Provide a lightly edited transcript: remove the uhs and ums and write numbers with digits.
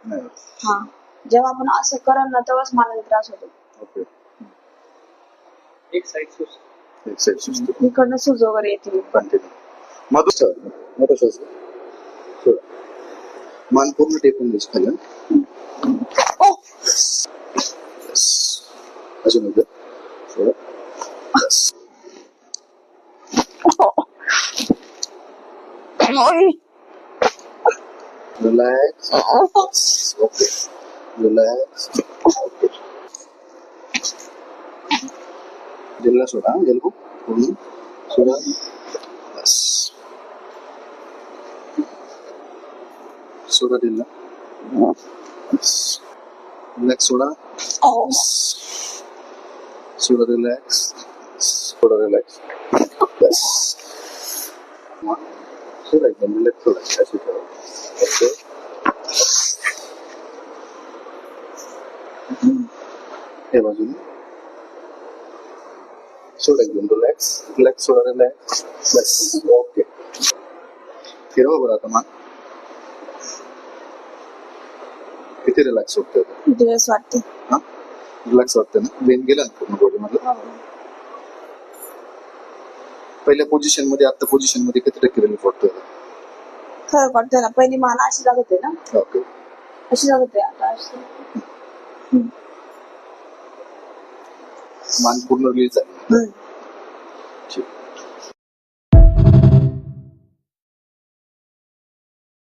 नाही होत. हा, जेव्हा आपण असं करल ना तेव्हाच मला त्रास होतो. ओके. एक साईड सुस्त. एक साईड सुस्त. इकडनं सूज वगैरे येते. कंटिन्यू. मोठा श्वास घ्या. सोडा. मान पूर्ण टेकून घ्यायची खाली. ओ अजून एकदा सोडा. बस. रिलॅक्स. ओके. रिलॅक्स. ओके. दिलला सोडा. एल्बो पूर्ण सोडा. बस. सोडा दिलला. रिलॅक्स सोडा. सोडा रिलॅक्स. सोडा रिलॅक्स. बस. सोडा एकदम रिलॅक्स सोडा. अशी ठेवा. ओके. हे बाजूने सोडा एकदम रिलॅक्स. रिलॅक्स सोडा रिलॅक्स. बस. ओके. फिरवा बरं आता मान. किती रिलॅक्स होतं? दिवस वाटते. हा, रिलॅक्स वाटतं ना. वेन गेला ना पूर्ण बॉडी मध्ये. पहिल्या पोझिशन मध्ये आता पोझिशन मध्ये किती टक्के रिलीफ वाटतोय? फरक वाटतोय ना. पहिली मान अशी जात होते ना, ओके. अशी जात होते, आता अशी. मान पूर्ण रिलीज झाली. हम्म. ठीक.